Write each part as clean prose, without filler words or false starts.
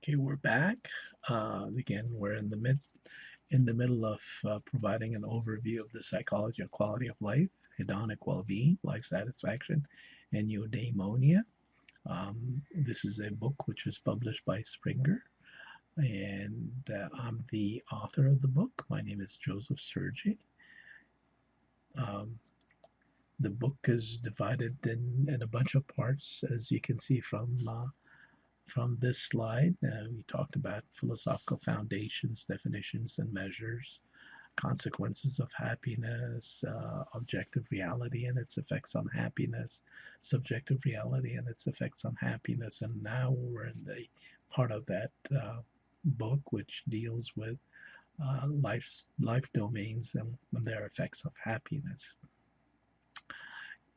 Okay, we're back. Again, we're in the middle of providing an overview of the psychology of quality of life, hedonic well-being, life satisfaction, and eudaimonia. This is a book which was published by Springer, and I'm the author of the book. My name is Joseph Sergi. Um, the book is divided in a bunch of parts, as you can see from this slide. We talked about philosophical foundations, definitions, and measures, consequences of happiness, objective reality and its effects on happiness, subjective reality and its effects on happiness. And now we're in the part of that book which deals with life domains and their effects of happiness.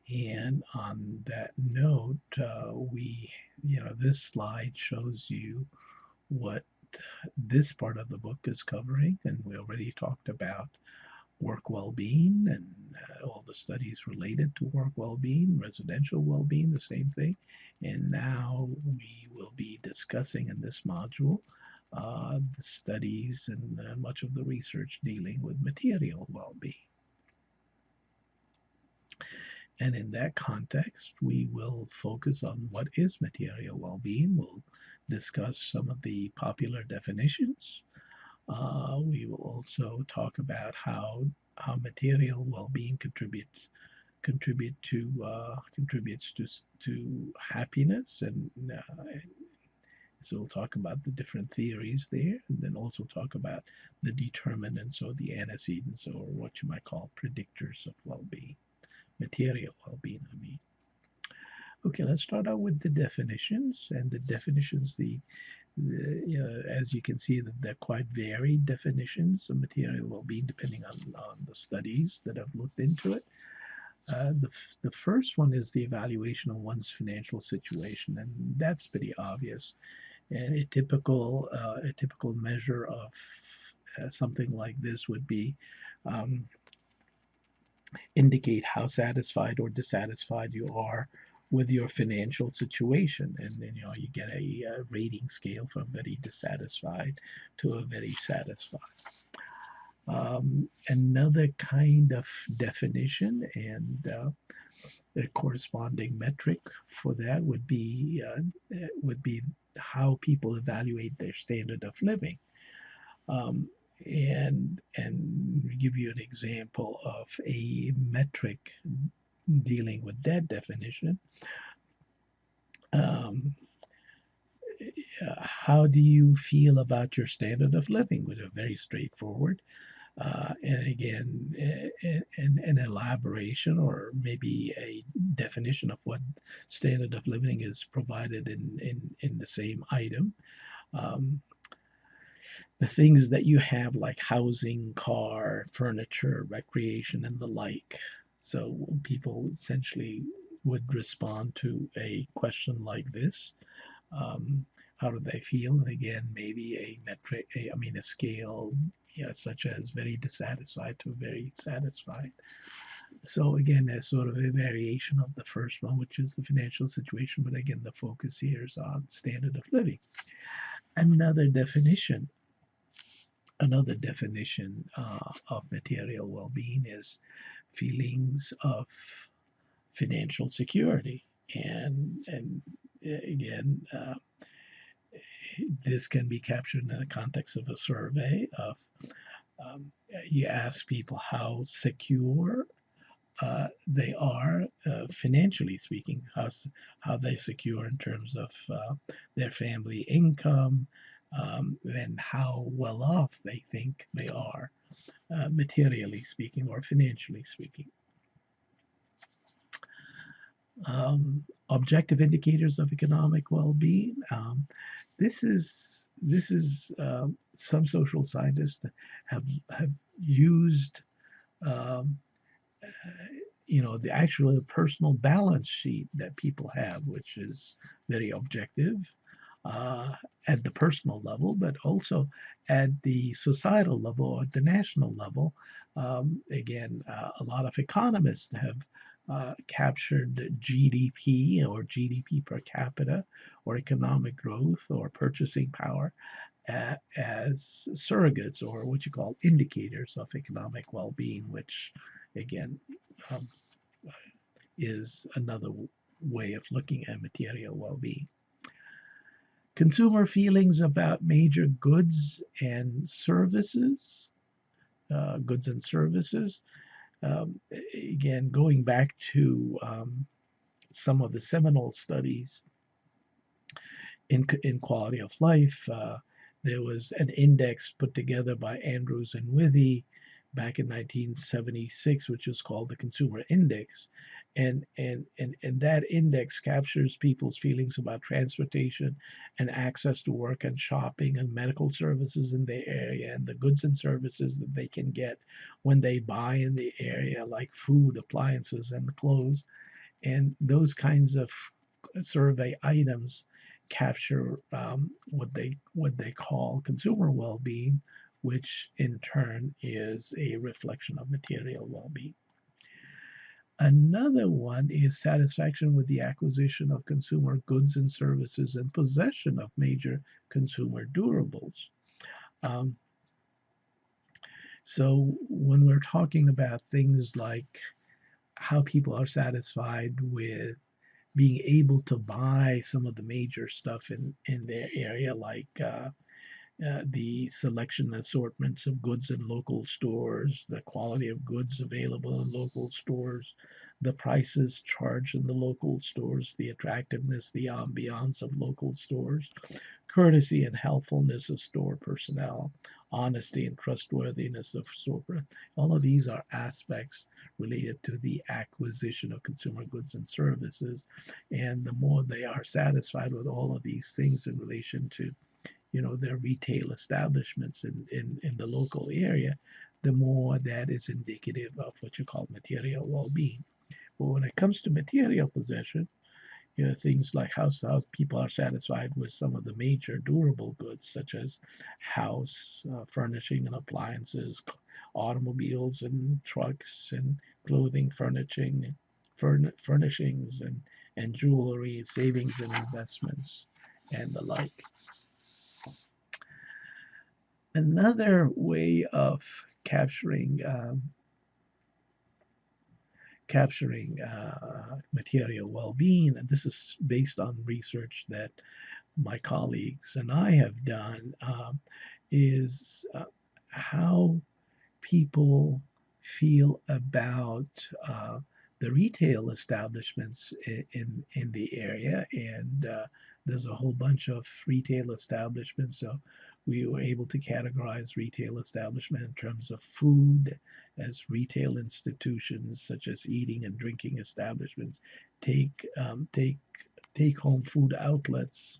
And on that note, this slide shows you what this part of the book is covering, and we already talked about work well-being and all the studies related to work well-being, residential well-being, the same thing. And now we will be discussing in this module the studies and much of the research dealing with material well-being. And in that context, we will focus on what is material well-being. We'll discuss some of the popular definitions. We will also talk about how material well-being contributes to happiness, and so we'll talk about the different theories there, and then also talk about the determinants or the antecedents, or what you might call predictors of well-being, material well-being, I mean. Okay, let's start out with the definitions. And the definitions, as you can see, that they're quite varied definitions of material well-being depending on the studies that have looked into it. The first one is the evaluation of one's financial situation, and that's pretty obvious. And a typical measure of something like this would be indicate how satisfied or dissatisfied you are with your financial situation. And then you get a rating scale from very dissatisfied to a very satisfied. Another kind of definition and a corresponding metric for that would be how people evaluate their standard of living. Um, and give you an example of a metric dealing with that definition. Um, how do you feel about your standard of living? Which is very straightforward. And again, an elaboration or maybe a definition of what standard of living is provided in the same item. Um, the things that you have, like housing, car, furniture, recreation, and the like. So people essentially would respond to a question like this. How do they feel? And again, maybe a metric, a scale, such as very dissatisfied to very satisfied. So again, that's sort of a variation of the first one, which is the financial situation. But again, the focus here is on standard of living. Another definition Another definition of material well-being is feelings of financial security. And again, this can be captured in the context of a survey of you ask people how secure they are, financially speaking, how they secure in terms of their family income, and how well off they think they are, materially speaking or financially speaking. Objective indicators of economic well-being. This is some social scientists have used um, the actual personal balance sheet that people have, which is very objective uh, at the personal level, but also at the societal level or at the national level. Again, a lot of economists have captured GDP or GDP per capita or economic growth or purchasing power as surrogates or what you call indicators of economic well-being, which again um, is another way of looking at material well-being. Consumer feelings about major goods and services. Um, Again, going back to some of the seminal studies in quality of life. There was an index put together by Andrews and Withy back in 1976, which was called the Consumer Index. And that index captures people's feelings about transportation and access to work and shopping and medical services in their area and the goods and services that they can get when they buy in the area, like food, appliances, and clothes. And those kinds of survey items capture what they call consumer well-being, which in turn is a reflection of material well-being. Another one is satisfaction with the acquisition of consumer goods and services and possession of major consumer durables. Um, so when we're talking about things like how people are satisfied with being able to buy some of the major stuff in their area, like the selection and assortments of goods in local stores, the quality of goods available in local stores, the prices charged in the local stores, the attractiveness, the ambiance of local stores, courtesy and helpfulness of store personnel, honesty and trustworthiness of store. All of these are aspects related to the acquisition of consumer goods and services. And the more they are satisfied with all of these things in relation to, their retail establishments in the local area, the more that is indicative of what you call material well-being. But when it comes to material possession, things like how people are satisfied with some of the major durable goods, such as house, furnishing and appliances, automobiles and trucks, and clothing, furnishings, and jewelry, savings and investments, and the like. Another way of capturing material well-being, and this is based on research that my colleagues and I have done, is how people feel about the retail establishments in the area. And there's a whole bunch of retail establishments. So we were able to categorize retail establishment in terms of food as retail institutions, such as eating and drinking establishments, take home food outlets,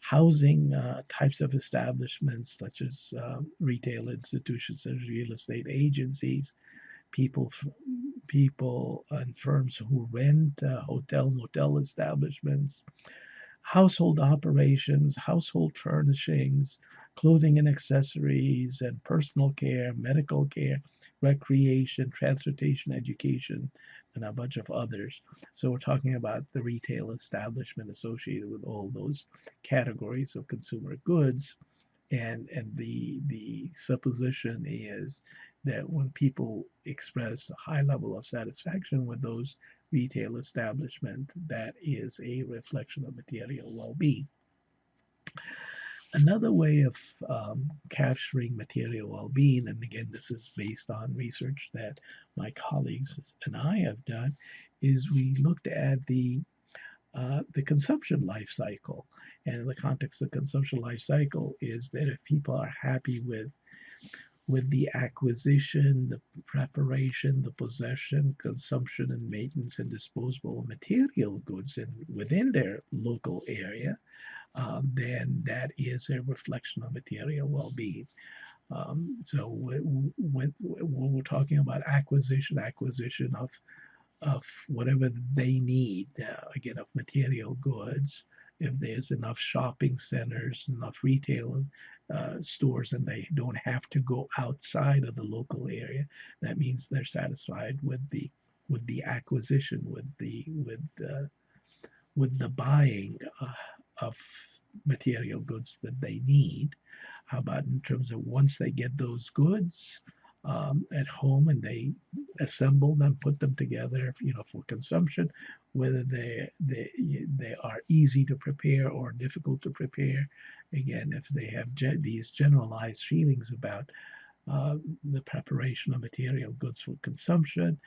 housing types of establishments such as retail institutions, such as real estate agencies, people, people and firms who rent hotel, motel establishments, household operations, household furnishings, clothing and accessories, and personal care, medical care, recreation, transportation, education, and a bunch of others. So we're talking about the retail establishment associated with all those categories of consumer goods. And the supposition is that when people express a high level of satisfaction with those retail establishment, that is a reflection of material well-being. Another way of capturing material well-being, and again, this is based on research that my colleagues and I have done, is we looked at the consumption life cycle. And in the context of consumption life cycle is that if people are happy with the acquisition, the preparation, the possession, consumption, and maintenance and disposable of material goods within their local area, then that is a reflection of material well-being. So when we're talking about acquisition of whatever they need, again, of material goods, if there's enough shopping centers, enough retail stores, and they don't have to go outside of the local area, that means they're satisfied with the acquisition, with the buying of material goods that they need. How about in terms of once they get those goods at home and they assemble them, put them together, for consumption, whether they are easy to prepare or difficult to prepare. Again, if they have these generalized feelings about the preparation of material goods for consumption,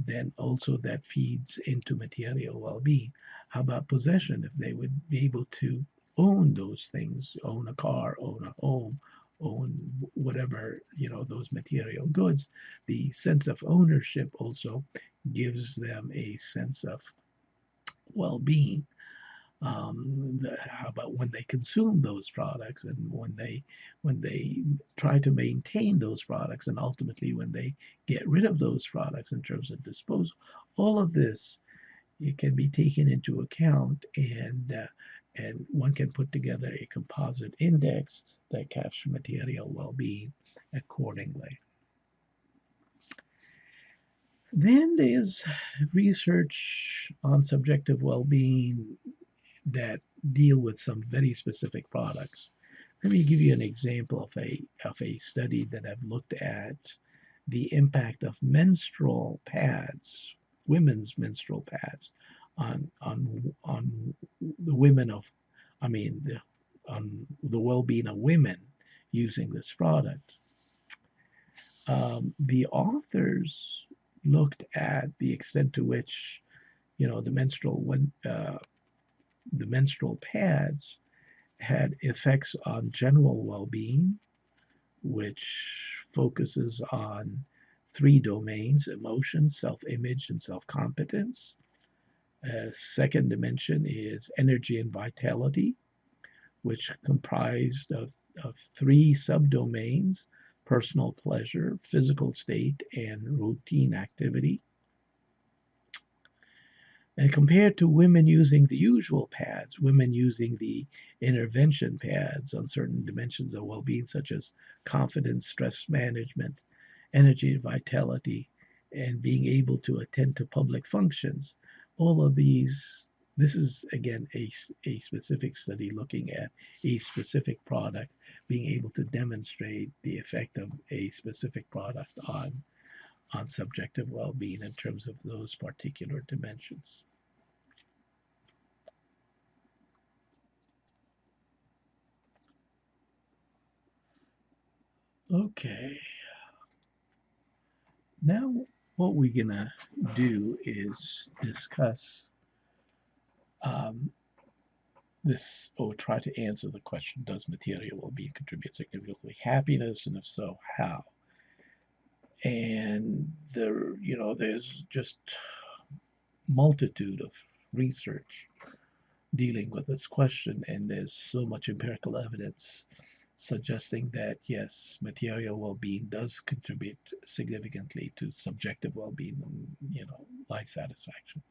then also that feeds into material well-being. How about possession? If they would be able to own those things, own a car, own a home, own whatever, those material goods, the sense of ownership also gives them a sense of well-being. How about when they consume those products, and when they try to maintain those products, and ultimately when they get rid of those products in terms of disposal? All of this, it can be taken into account, and one can put together a composite index that captures material well-being accordingly. Then there's research on subjective well-being that deal with some very specific products. Let me give you an example of a study that I've looked at the impact of menstrual pads, women's menstrual pads, on the women of, I mean, on the well-being of women using this product. The authors looked at the extent to which, the menstrual pads had effects on general well-being, which focuses on three domains: emotion, self-image, and self-competence. Second dimension is energy and vitality, which comprised of three subdomains: personal pleasure, physical state, and routine activity. And compared to women using the usual pads, women using the intervention pads on certain dimensions of well being, such as confidence, stress management, energy and vitality, and being able to attend to public functions, all of these. This is again a specific study looking at a specific product, being able to demonstrate the effect of a specific product on subjective well-being in terms of those particular dimensions. Okay, now what we're gonna do is discuss um, this, or try to answer the question: does material well-being contribute significantly to happiness, and if so, how? And there's just multitude of research dealing with this question, and there's so much empirical evidence suggesting that yes, material well-being does contribute significantly to subjective well-being and life satisfaction.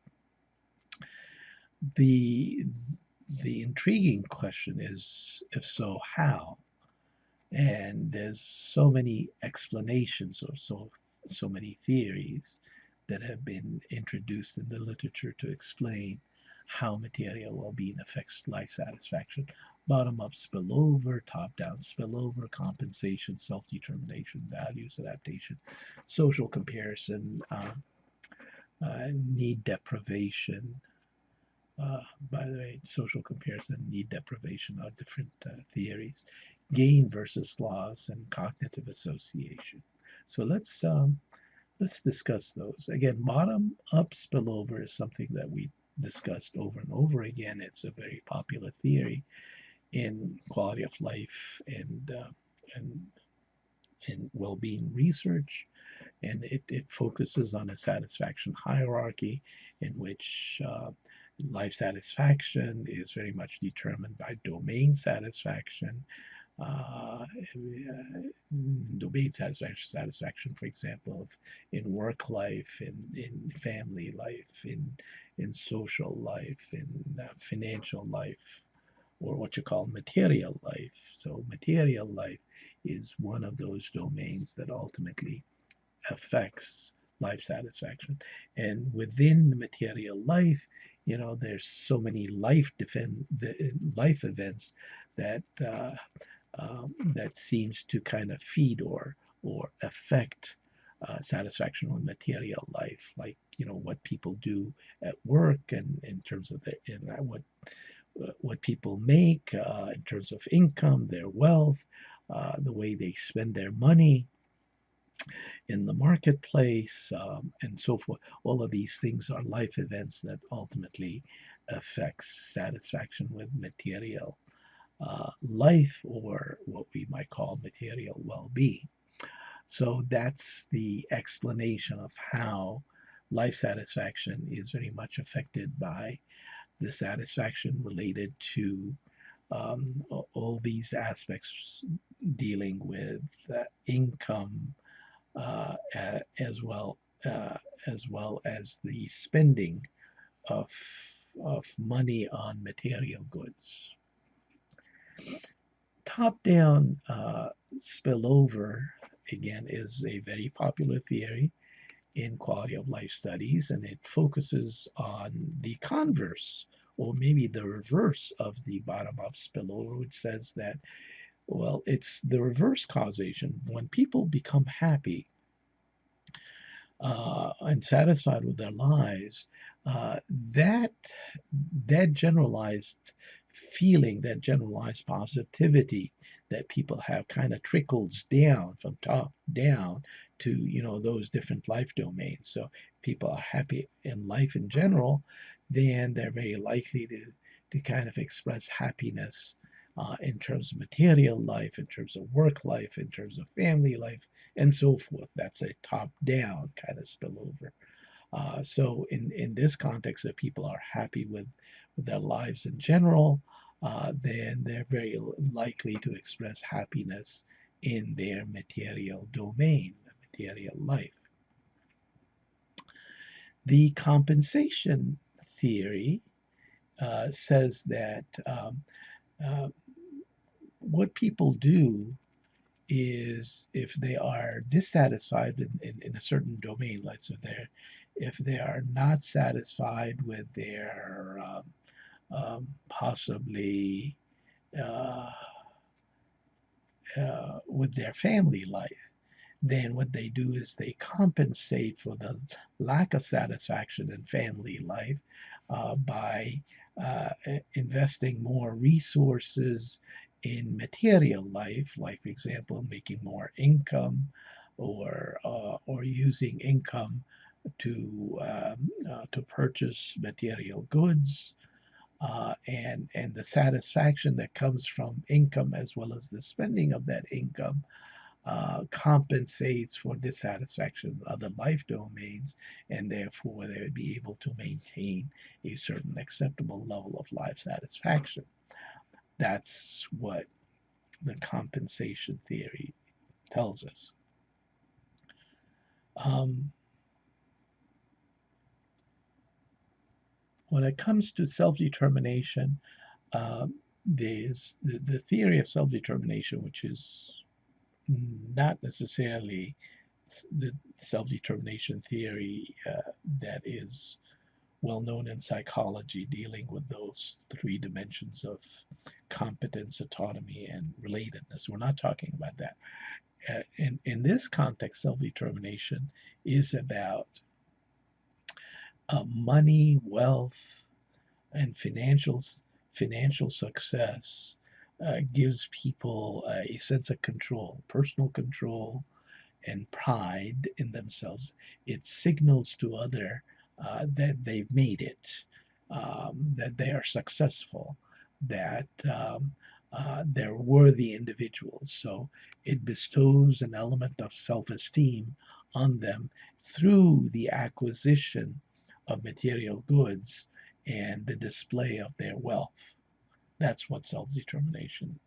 The intriguing question is, if so, how? And there's so many explanations, or so many theories that have been introduced in the literature to explain how material well-being affects life satisfaction: bottom-up spillover, top-down spillover, compensation, self-determination, values, adaptation, social comparison, need deprivation. By the way, social comparison and need deprivation are different theories. Gain versus loss and cognitive association. So let's discuss those. Again, bottom up spillover is something that we discussed over and over again. It's a very popular theory in quality of life and in well-being research, and it focuses on a satisfaction hierarchy in which life satisfaction is very much determined by domain satisfaction. Uh, Domain satisfaction, for example, of in work life, in family life, in social life, in financial life, or what you call material life. So material life is one of those domains that ultimately affects life satisfaction. And within the material life, there's so many life events that that seems to kind of feed or affect satisfaction on material life, like what people do at work and in terms of what people make in terms of income, their wealth, the way they spend their money in the marketplace, and so forth. All of these things are life events that ultimately affects satisfaction with material life, or what we might call material well-being. So that's the explanation of how life satisfaction is very much affected by the satisfaction related to all these aspects dealing with income, uh, as well uh, as well as the spending of money on material goods. Top-down spillover, again, is a very popular theory in quality of life studies, and it focuses on the converse, or maybe the reverse of the bottom-up spillover, which says that, well, it's the reverse causation. When people become happy and satisfied with their lives, that generalized feeling, that generalized positivity that people have, kind of trickles down from top down to those different life domains. So people are happy in life in general, then they're very likely to kind of express happiness in terms of material life, in terms of work life, in terms of family life, and so forth. That's a top down kind of spillover. So in this context, if people are happy with their lives in general, then they're very likely to express happiness in their material domain, material life. The compensation theory says that uh, what people do is, if they are dissatisfied in a certain domain, let's say if they are not satisfied with their possibly uh, with their family life, then what they do is they compensate for the lack of satisfaction in family life by investing more resources in material life, like, for example, making more income, or using income to purchase material goods, and the satisfaction that comes from income, as well as the spending of that income, compensates for dissatisfaction in other life domains, and therefore they would be able to maintain a certain acceptable level of life satisfaction. That's what the compensation theory tells us. Um, when it comes to self-determination, there's the theory of self-determination, which is not necessarily the self-determination theory that is well known in psychology, dealing with those three dimensions of competence, autonomy, and relatedness. We're not talking about that. In this context, self-determination is about money, wealth, and financial success. Gives people a sense of control, personal control, and pride in themselves. It signals to other that they've made it, that they are successful, that they're worthy individuals. So it bestows an element of self-esteem on them through the acquisition of material goods and the display of their wealth. That's what self-determination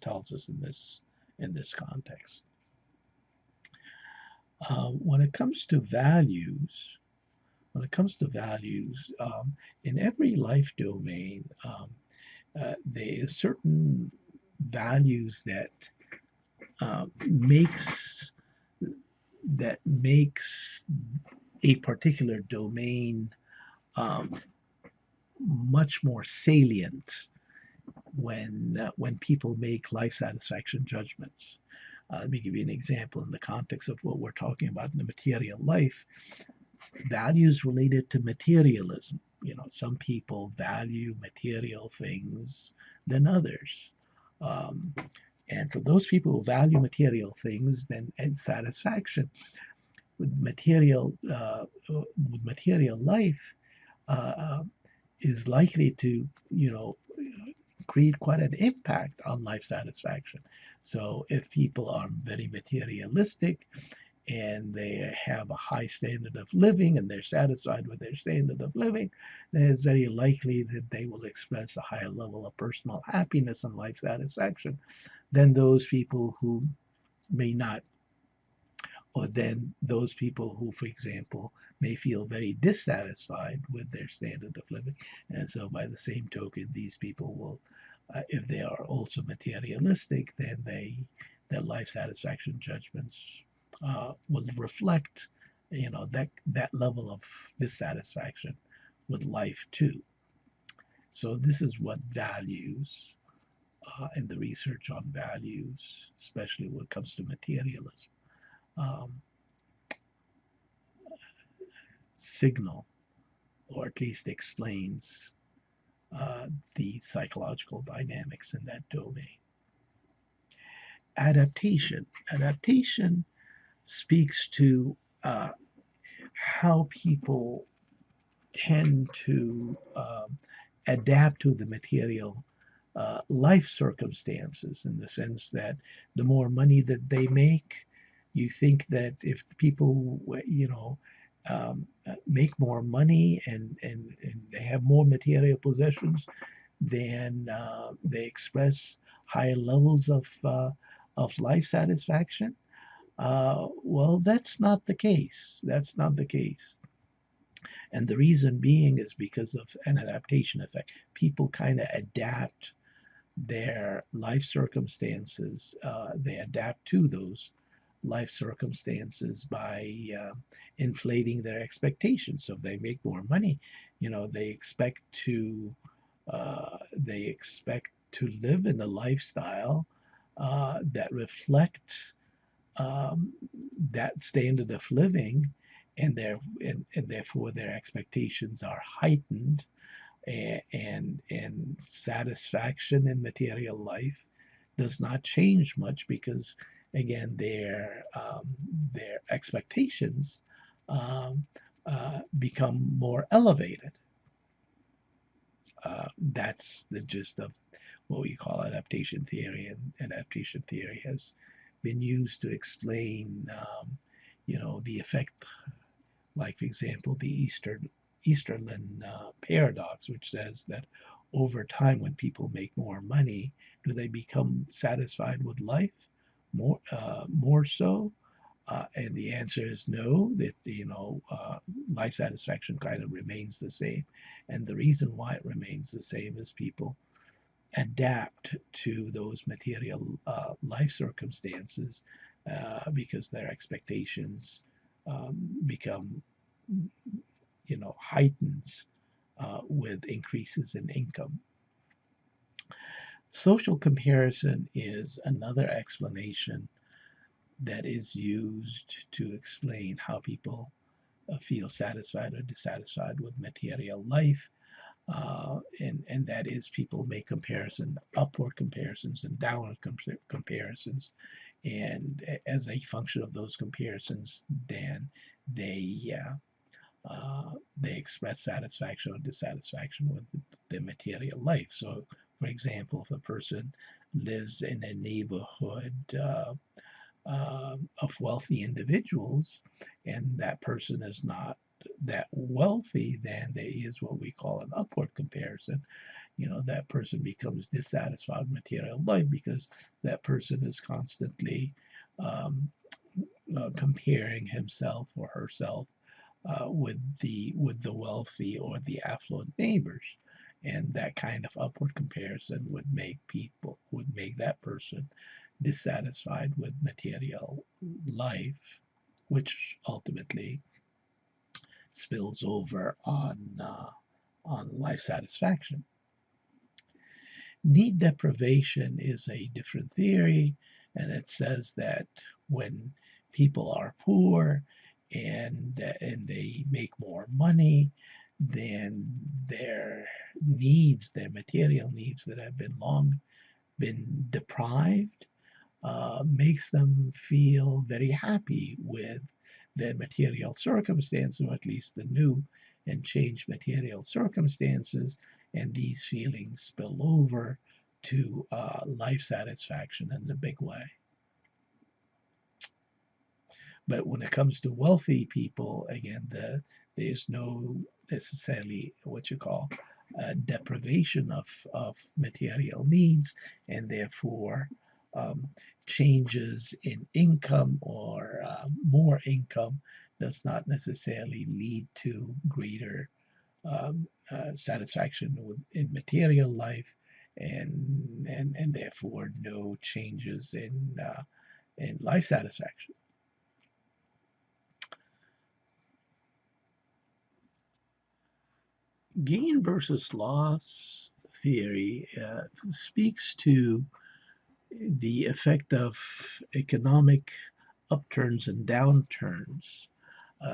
tells us in this context. When it comes to values, in every life domain, there is certain values that makes that makes a particular domain um, much more salient when people make life satisfaction judgments. Let me give you an example in the context of what we're talking about in the material life. Values related to materialism. Some people value material things than others. Um, and for those people who value material things, then and satisfaction with material life uh, uh, is likely to, create quite an impact on life satisfaction. So if people are very materialistic and they have a high standard of living and they're satisfied with their standard of living, then it's very likely that they will express a higher level of personal happiness and life satisfaction than those people who may not, or than those people who, for example, may feel very dissatisfied with their standard of living. And so, by the same token, these people will, if they are also materialistic, then their life satisfaction judgments will reflect, that level of dissatisfaction with life too. So this is what values and the research on values, especially when it comes to materialism, um, signal or at least explains the psychological dynamics in that domain. Adaptation. Adaptation speaks to uh, how people tend to adapt to the material life circumstances, in the sense that the more money that they make, you think that if people, make more money and they have more material possessions, then they express higher levels of life satisfaction. Well, that's not the case. That's not the case. And the reason being is because of an adaptation effect. People kind of adapt their life circumstances, they adapt to those life circumstances by inflating their expectations. So if they make more money, they expect to live in a lifestyle that reflect um, that standard of living, and therefore their expectations are heightened, and satisfaction in material life does not change much, because again their expectations um, become more elevated. That's the gist of what we call adaptation theory, and adaptation theory has been used to explain the effect, like for example the Easterlin paradox, which says that over time, when people make more money, do they become satisfied with life more so? And the answer is no. That life satisfaction kind of remains the same, and the reason why it remains the same is people adapt to those material life circumstances because their expectations become, heightens with increases in income. Social comparison is another explanation that is used to explain how people feel satisfied or dissatisfied with material life. And that is, people make upward comparisons and downward comparisons. And as a function of those comparisons, then they they express satisfaction or dissatisfaction with their material life. So, for example, if a person lives in a neighborhood of wealthy individuals, and that person is not that wealthy, then there is what we call an upward comparison. That person becomes dissatisfied with material life because that person is constantly um, comparing himself or herself with the wealthy or the affluent neighbors, and that kind of upward comparison would make that person dissatisfied with material life. which ultimately spills over on life satisfaction. Need deprivation is a different theory, and it says that when people are poor and they make more money, then their needs, their material needs that have been long been deprived, makes them feel very happy with their material circumstances, or at least the new and changed material circumstances, and these feelings spill over to life satisfaction in a big way. But when it comes to wealthy people, again, there's no necessarily what you call deprivation of material needs, and therefore um, changes in income or more income does not necessarily lead to greater satisfaction in material life, and therefore no changes in life satisfaction. Gain versus loss theory speaks to the effect of economic upturns and downturns.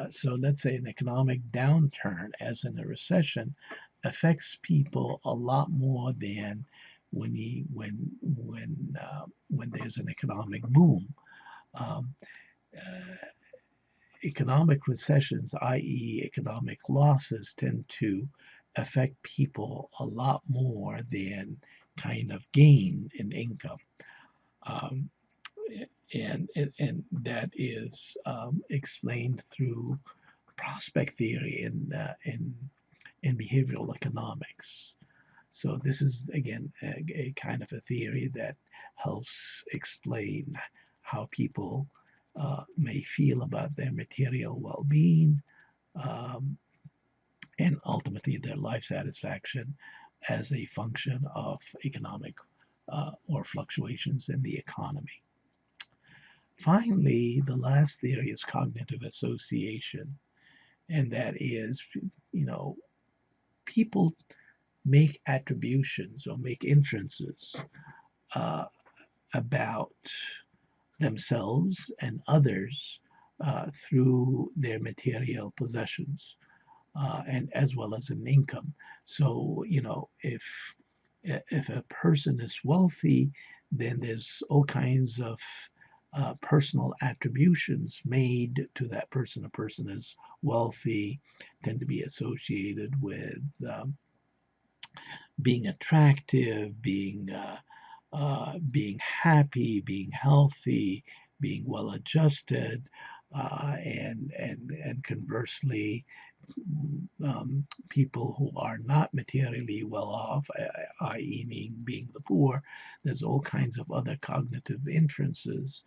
So let's say an economic downturn, as in a recession, affects people a lot more than when there's an economic boom. Um, uh, Economic recessions, i.e., economic losses, tend to affect people a lot more than kind of gain in income. Um, and that is explained through prospect theory in behavioral economics. So this is again a kind of a theory that helps explain how people may feel about their material well-being, um, and ultimately their life satisfaction as a function of economic or fluctuations in the economy. Finally, the last theory is cognitive association, and that is, you know, people make attributions or make inferences uh, about themselves and others through their material possessions, and as well as an income. So, you know, if a person is wealthy, then there's all kinds of personal attributions made to that person. A person is wealthy, tend to be associated with being attractive, being happy, being healthy, being well adjusted, and conversely, people who are not materially well off, i.e., being the poor, there's all kinds of other cognitive inferences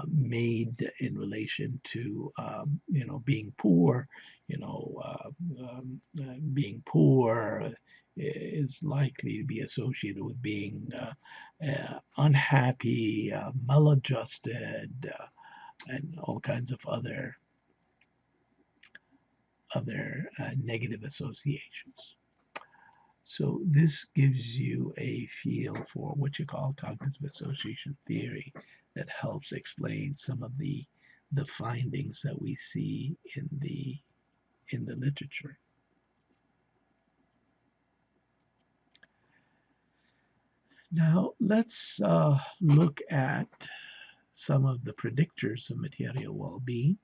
made in relation to being poor. Being poor is likely to be associated with being unhappy, maladjusted, and all kinds of other negative associations. So this gives you a feel for what you call cognitive association theory that helps explain some of the findings that we see in the literature. Now let's look at some of the predictors of material well-being.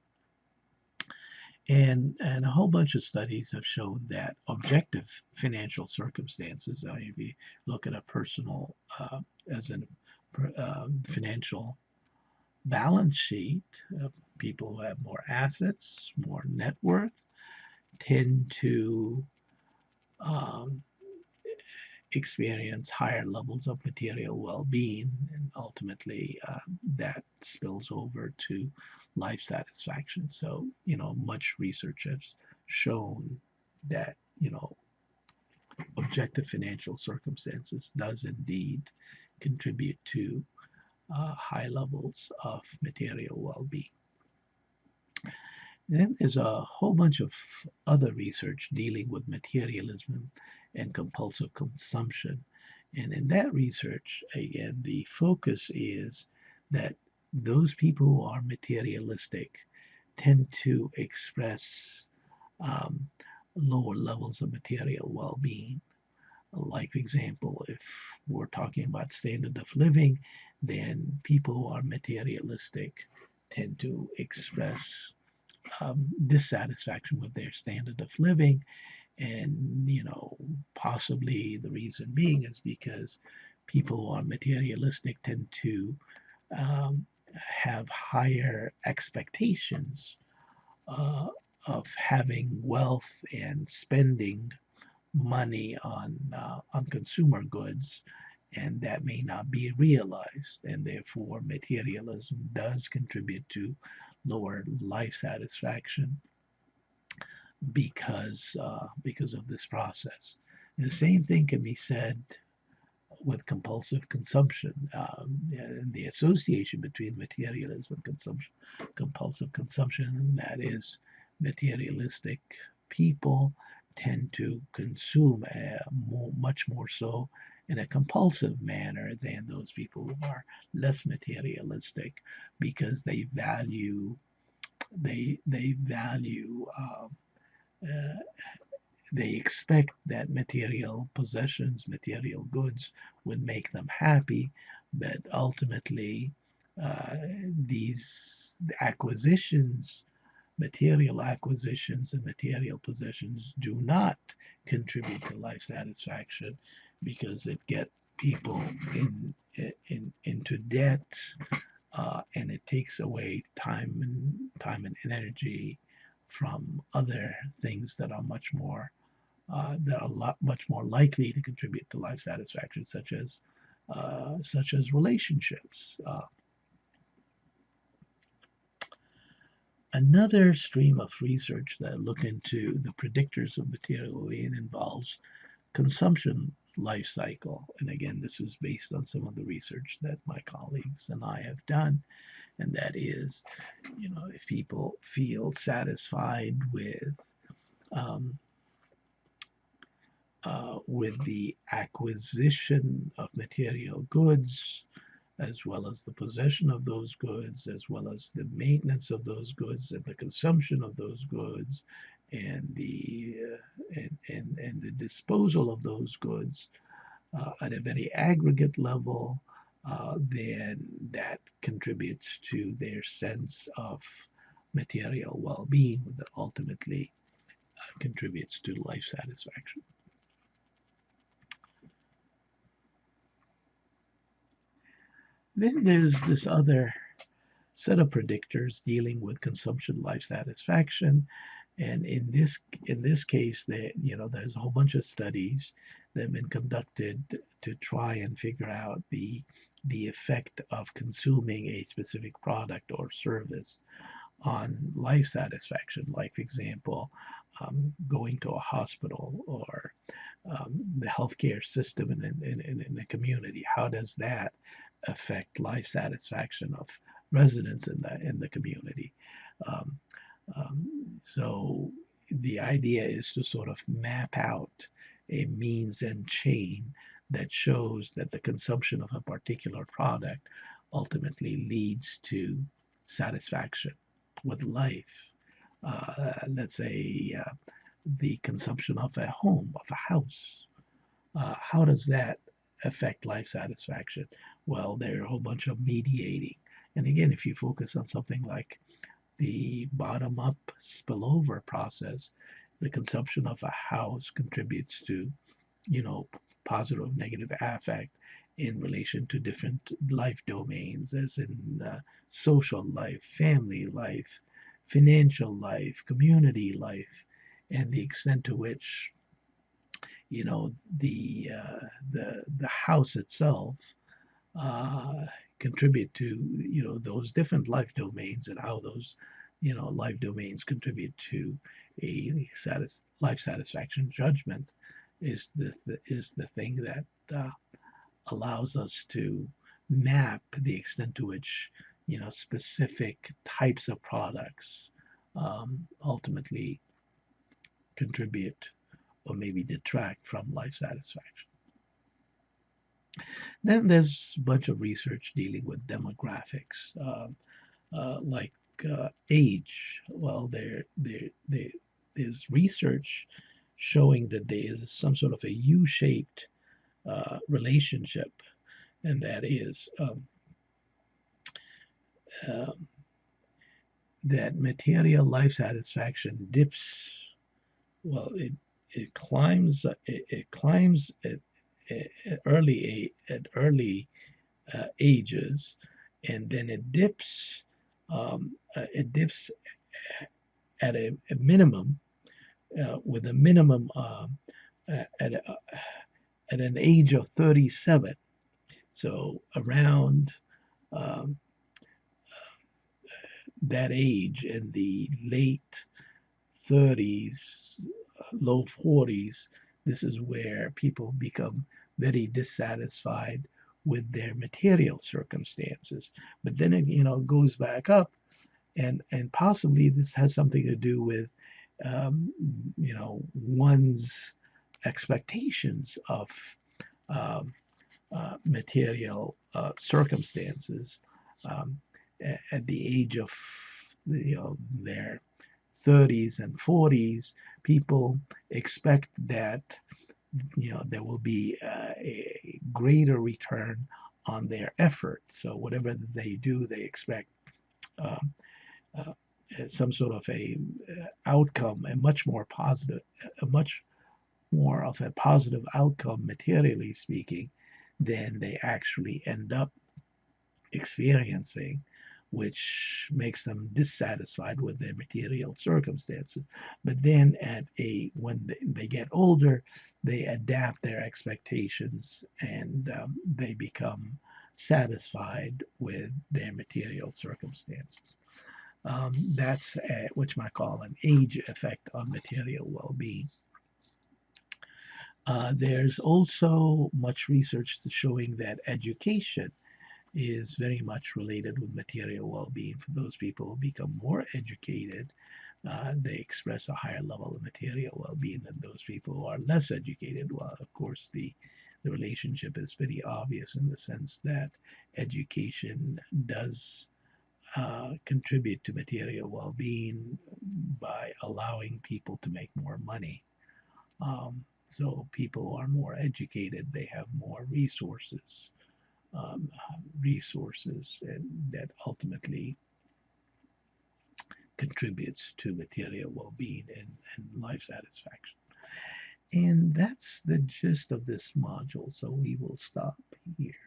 And a whole bunch of studies have shown that objective financial circumstances, if you look at a personal, as in financial balance sheet, people who have more assets, more net worth, tend to um, experience higher levels of material well-being, and ultimately that spills over to life satisfaction. So, much research has shown that, objective financial circumstances does indeed contribute to high levels of material well-being. Then there's a whole bunch of other research dealing with materialism and compulsive consumption. And in that research, again, the focus is that those people who are materialistic tend to express um, lower levels of material well-being. Like, for example, if we're talking about standard of living, then people who are materialistic tend to express dissatisfaction with their standard of living. And, possibly the reason being is because people who are materialistic tend to um, have higher expectations uh, of having wealth and spending money on consumer goods, and that may not be realized, and therefore materialism does contribute to lower life satisfaction because of this process. And the same thing can be said with compulsive consumption, and the association between materialism and consumption, compulsive consumption, and that is materialistic people tend to consume much more so in a compulsive manner than those people who are less materialistic, because uh, they expect that material possessions, material goods would make them happy, but ultimately, uh, these acquisitions, material acquisitions, and material possessions do not contribute to life satisfaction, because it get people into debt, and it takes away time and energy from other things that are much more likely to contribute to life satisfaction, such as relationships. Another stream of research that looked into the predictors of material well-being involves consumption life cycle. And again, this is based on some of the research that my colleagues and I have done. And that is, if people feel satisfied um, with the acquisition of material goods, as well as the possession of those goods, as well as the maintenance of those goods and the consumption of those goods, and the disposal of those goods at a very aggregate level, then that contributes to their sense of material well-being that ultimately contributes to life satisfaction. Then there's this other set of predictors dealing with consumption life satisfaction. And in this case, there's a whole bunch of studies that have been conducted to try and figure out the effect of consuming a specific product or service on life satisfaction. Like, for example, going to a hospital, or the healthcare system in the community. How does that affect life satisfaction of residents in the community? Um, so the idea is to sort of map out a means and chain that shows that the consumption of a particular product ultimately leads to satisfaction with life. Let's say the consumption of a home, of a house. How does that affect life satisfaction? Well, there are a whole bunch of mediating. And again, if you focus on something like the bottom up spillover process, the consumption of a house contributes to, you know, positive, negative affect in relation to different life domains, as in social life, family life, financial life, community life, and the extent to which, the house itself uh, contribute to, those different life domains, and how those, life domains contribute to a life satisfaction judgment, is the thing that allows us to map the extent to which, specific types of products ultimately contribute or maybe detract from life satisfaction. Then there's a bunch of research dealing with demographics, like age. Well, there's research showing that there is some sort of a U-shaped relationship, and that is um, that material life satisfaction dips. Well, it climbs it climbs at early ages, and then it dips at a minimum with a minimum at at an age of 37. So around um, that age in the late 30s, low 40s, this is where people become very dissatisfied with their material circumstances. But then it, goes back up, and possibly this has something to do with, one's expectations of um, material circumstances um, at the age of, their 30s and 40s. People expect that there will be a greater return on their effort. So whatever they do, they expect um, uh, some sort of a outcome, a much more of a positive outcome, materially speaking, than they actually end up experiencing, which makes them dissatisfied with their material circumstances. But then when they get older, they adapt their expectations, and they become satisfied with their material circumstances. That's what you might call an age effect on material well-being. There's also much research showing that education is very much related with material well-being. For those people who become more educated, they express a higher level of material well-being than those people who are less educated. Well, of course, the relationship is pretty obvious in the sense that education does contribute to material well-being by allowing people to make more money. So people are more educated, they have more um, resources, and that ultimately contributes to material well-being and life satisfaction. And that's the gist of this module. So we will stop here.